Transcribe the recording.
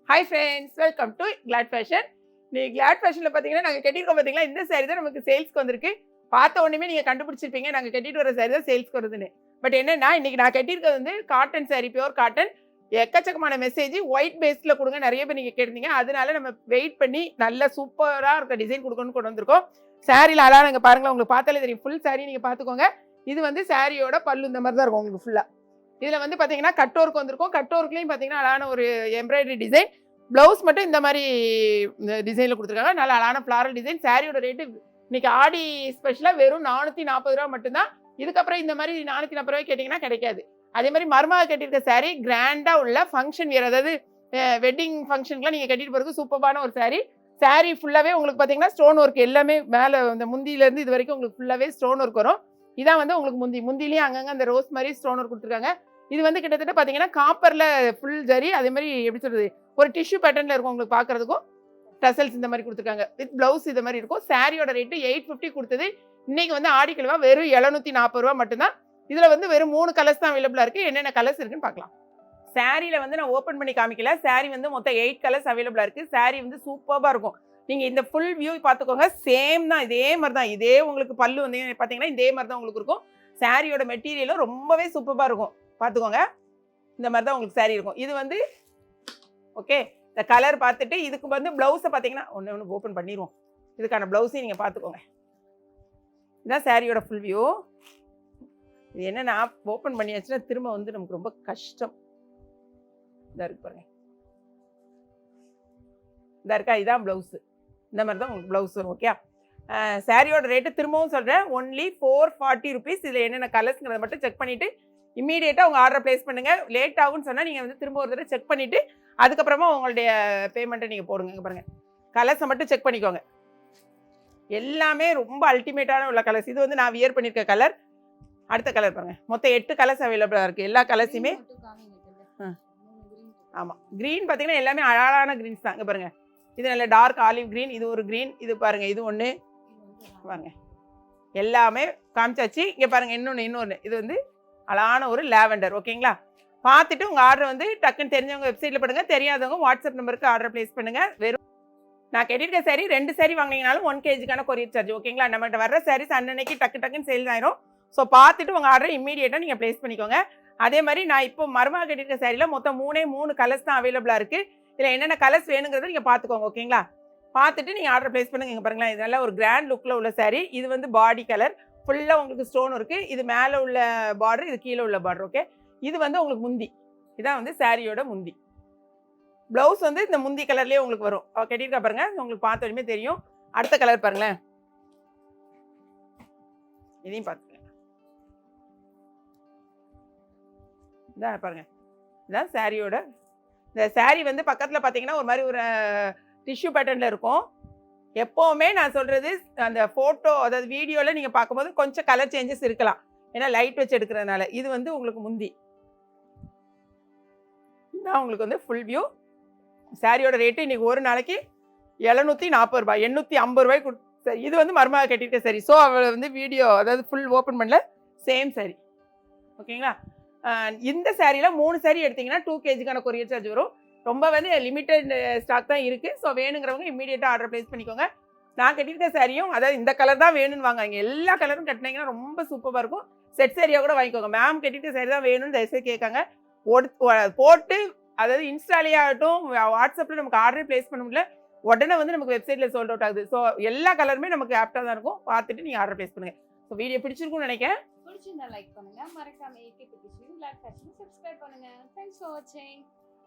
Hi friends, welcome to Glad Fashion. நீங்க Glad Fashionல பாத்தீங்கன்னா நாங்க கட்டிருக்கோம் பாத்தீங்களா, இந்த saree தான் நமக்கு சேல்ஸ்க்கு வந்திருக்கு. பார்த்த உடனே நீங்க கண்டுபிடிச்சிருப்பீங்க நாங்க கட்டிட்டு வர saree தான் சேல்ஸ்க்கு வருதுன்னு. பட் என்னன்னா இன்னைக்கு நான் கட்டியிருக்கிறது வந்து காட்டன் saree, பியூர் காட்டன். எக்கச்சக்கமான மெசேஜ் ஒயிட் பேஸ்ல கொடுங்க, நிறைய பேர் நீங்க கேட்டிருந்தீங்க. அதனால நம்ம வெயிட் பண்ணி நல்ல சூப்பரா இருக்க டிசைன் கொடுக்கணும்னு கொண்டு வந்திருக்கோம். சாரில அழகா பாருங்களேன், உங்களுக்கு பார்த்தாலே தெரியும். ஃபுல் saree நீங்க பாத்துக்கோங்க. இது வந்து சாரியோட பல்லு இந்த மாதிரி தான் இருக்கும் உங்களுக்கு ஃபுல்லா. இதுல வந்து பாத்தீங்கன்னா கட் ஒர்க் வந்திருக்கும். கட் ஒர்க்லயும் பாத்தீங்கன்னா அழகான ஒரு எம்ப்ராய்டரி டிசைன். பிளவுஸ் மட்டும் இந்த மாதிரி டிசைன்ல கொடுத்துருக்காங்க. நல்ல அழகான ஃபிளாரல் டிசைன். சாரியோட ரேட்டு இன்னைக்கு ஆடி ஸ்பெஷலா வெறும் 440 ரூபா மட்டும்தான். இதுக்கப்புறம் இந்த மாதிரி 440 ரூபாய் கேட்டீங்கன்னா கிடைக்காது. அதே மாதிரி மருமக கட்டியிருக்க சாரி கிராண்டா உள்ள ஃபங்க்ஷன் வியர், அதாவது வெட்டிங் ஃபங்க்ஷனுக்குலாம் நீங்க கட்டிட்டு போறதுக்கு சூப்பரான ஒரு சாரி. சாரி ஃபுல்லாவே உங்களுக்கு பாத்தீங்கன்னா ஸ்டோன் ஒர்க் எல்லாமே மேல இந்த முந்தியில இருந்து இது வரைக்கும் உங்களுக்கு ஃபுல்லாவே ஸ்டோன் ஒர்க் வரும். இதான் வந்து உங்களுக்கு முந்திலையும் அங்கங்க அந்த ரோஸ் மாதிரி ஸ்டோன் ஒர்க் கொடுத்துருக்காங்க. இது வந்து கிட்டத்தட்ட பாத்தீங்கன்னா காப்பர்ல ஃபுல் ஜரி, அதே மாதிரி எப்படி சொல்றது, ஒரு டிஷ்யூ பேட்டர்ன்ல இருக்கும் உங்களுக்கு பாக்குறதுக்கும். டசல்ஸ் இந்த மாதிரி கொடுத்துருக்காங்க. வித் பிளவுஸ் இது மாதிரி இருக்கும். சாரியோட ரேட்டு 850 கொடுத்தது. இன்னைக்கு வந்து ஆடிக்கிழமை வெறும் 740 ரூபா மட்டும்தான். இதுல வந்து வெறும் 3 கலர்ஸ் தான் அவைலபிளா இருக்கு. என்னென்ன கலர்ஸ் இருக்குன்னு பார்க்கலாம். சாரியில வந்து நான் ஓப்பன் பண்ணி காமிக்கல. சாரி வந்து மொத்தம் 8 கலர்ஸ் அவைலபிளா இருக்கு. சாரி வந்து சூப்பரா இருக்கும். நீங்க இந்த ஃபுல் வியூ பார்த்துக்கோங்க. சேம் தான், இதே மாதிரி தான். இதே உங்களுக்கு பல்லு வந்து பாத்தீங்கன்னா இதே மாதிரி தான் உங்களுக்கு இருக்கும். சாரியோட மெட்டீரியலும் ரொம்பவே சூப்பரா இருக்கும். பார்த்துக்கோங்க, இந்த மாதிரி தான் உங்களுக்கு சாரி இருக்கும். இது வந்து ஓகே, இந்த கலர் பார்த்துட்டு இதுக்கு வந்து பிளவுஸை பார்த்தீங்கன்னா ஒன்று ஓப்பன் பண்ணிடுவோம். இதுக்கான பிளவுஸையும் நீங்கள் பார்த்துக்கோங்க. இதுதான் சாரியோட ஃபுல் வியூ. இது என்னன்னா ஓப்பன் பண்ணியாச்சுன்னா திரும்ப வந்து நமக்கு ரொம்ப கஷ்டம். இதாக இருக்கு பாருங்க, இதாக இருக்கா, இதுதான் பிளவுஸு. இந்த மாதிரி தான் உங்களுக்கு பிளவுஸ் வரும். ஓகே, சாரியோட ரேட்டு திரும்பவும் சொல்கிறேன், ஒன்லி 440 ருபீஸ். இதில் என்னென்ன கலர்ஸ்ங்கிறத மட்டும் செக் பண்ணிவிட்டு இம்மீடியட்டாக உங்கள் ஆர்டரை ப்ளேஸ் பண்ணுங்கள். லேட் ஆகும்னு சொன்னால் நீங்கள் வந்து திரும்ப ஒரு தடவை செக் பண்ணிவிட்டு அதுக்கப்புறமா உங்களுடைய பேமெண்ட்டை நீங்கள் போடுங்க. பாருங்கள், கலர்ஸை மட்டும் செக் பண்ணிக்கோங்க. எல்லாமே ரொம்ப அல்டிமேட்டான உள்ள கலர்ஸ். இது வந்து நான் வியர் பண்ணியிருக்க கலர். அடுத்த கலர் பாருங்கள், மொத்தம் 8 கலர்ஸ் அவைலபிளாக இருக்குது. எல்லா கலர்ஸுமே ஆமாம். க்ரீன் பார்த்தீங்கன்னா எல்லாமே அழகான க்ரீன்ஸ் தான். இங்கே பாருங்கள், இது நல்ல டார்க் ஆலிவ் க்ரீன், இது ஒரு க்ரீன், இது பாருங்கள், இது ஒன்று பாருங்க, எல்லாமே காமிச்சாச்சு. இங்கே பாருங்கள், இன்னொன்று இது வந்து அழகான ஒரு லாவெண்டர். ஓகேங்களா, பார்த்துட்டு உங்கள் ஆர்டர் வந்து டக்குன்னு தெரிஞ்சவங்க வெப்சைட்டில் பண்ணுங்க, தெரியாதவங்க வாட்ஸ்அப் நம்பருக்கு ஆர்டர் ப்ளேஸ் பண்ணுங்கள். வெறும் நான் கட்டியிருக்க சாரி 2 சாரி வாங்கினீங்கனாலும் 1 kgக்கான கொரியர் சார்ஜ். ஓகேங்களா, நம்மகிட்ட வர்ற சாரீஸ் அன்னன்னைக்கு டக்குன்னு சேல்ஸ் ஆயிரும். ஸோ பார்த்துட்டு உங்கள் ஆர்டரை இம்மீடியட்டாக நீங்கள் ப்ளேஸ் பண்ணிக்கோங்க. அதே மாதிரி நான் இப்போ மருமக கட்டியிருக்க சாரியில் மொத்தம் 3 கலர்ஸ் தான் அவைலபிளாக இருக்குது. இதில் என்னென்ன கலர்ஸ் வேணுங்கிறத நீங்கள் பார்த்துக்கோங்க. ஓகேங்களா, பார்த்துட்டு நீங்கள் ஆர்டர் ப்ளேஸ் பண்ணுங்க. இங்கே பாருங்களேன், இது நல்ல ஒரு கிராண்ட் லுக்கில் உள்ள சாரி. இது வந்து பாடி கலர் ஃபுல்லாக உங்களுக்கு ஸ்டோன் இருக்குது. இது மேலே உள்ள பார்டர், இது கீழே உள்ள பார்டர். ஓகே, இது வந்து உங்களுக்கு முந்தி. இதான் வந்து சாரியோட முந்தி. பிளவுஸ் வந்து இந்த முந்தி கலர்லேயே உங்களுக்கு வரும். கட்டியிருக்கா பாருங்க, உங்களுக்கு பார்த்த வரையுமே தெரியும். அடுத்த கலர் பாருங்களேன், இதையும் பார்த்துக்கங்க. இதான் பாருங்க, இதான் சாரியோட. இந்த சாரி வந்து பக்கத்தில் பார்த்தீங்கன்னா ஒரு மாதிரி ஒரு டிஷ்யூ பேட்டர்னில் இருக்கும். எப்போவுமே நான் சொல்கிறது, அந்த ஃபோட்டோ அதாவது வீடியோவில் நீங்கள் பார்க்கும்போது கொஞ்சம் கலர் சேஞ்சஸ் இருக்கலாம், ஏன்னா லைட் வச்சு எடுக்கிறதுனால. இது வந்து உங்களுக்கு முந்தி. இதுதான் உங்களுக்கு வந்து ஃபுல் வியூ. சாரியோட ரேட்டு இன்றைக்கி ஒரு நாளைக்கு 740 ரூபாய், 850 ரூபாய் சரி. இது வந்து மருமக கட்டியிருக்க சரி. ஸோ அவள் வந்து வீடியோ அதாவது ஃபுல் ஓப்பன் பண்ணல, சேம் சாரி. ஓகேங்களா, இந்த சாரியில் 3 சாரி எடுத்திங்கன்னா 2 kgக்கான கொரியர் சார்ஜ் வரும். ரொம்ப வந்து லிமிட்டட் ஸ்டாக் தான் இருக்குது. ஸோ வேணுங்கிறவங்க இம்மீடியட்டாக ஆர்டர் ப்ளேஸ் பண்ணிக்கோங்க. நான் கட்டியிருக்க சாரியும் அதாவது இந்த கலர் தான் வேணும்னு வாங்க. இங்கே எல்லா கலரும் கட்டினீங்கன்னா ரொம்ப சூப்பராக இருக்கும். செட் சாரியாக கூட வாங்கிக்கோங்க. மேம் கட்டியிருக்க சாரி தான் வேணும்னு தயவுசெய்து கேட்காங்க. போட்டு அதாவது இன்ஸ்டாலே ஆகட்டும், வாட்ஸ்அப்பில் நமக்கு ஆர்டர் ப்ளேஸ் பண்ண முடியல, உடனே வந்து நமக்கு வெப்சைட்டில் சோல்ட் அவுட் ஆகுது. ஸோ எல்லா கலருமே நமக்கு ஆப்டாக தான் இருக்கும். பார்த்துட்டு நீங்கள் ஆர்டர் ப்ளேஸ் பண்ணுங்கள். ஸோ வீடியோ பிடிச்சிருக்கும்னு நினைக்கிறேன். பிடிச்சிருந்தா லைக் பண்ணுங்கள், மறக்காம ஏகே குட்டீஸ் Glad Fashion சப்ஸ்கிரைப் பண்ணுங்கள். தேங்க்ஸ் ஃபார் வாட்சிங்.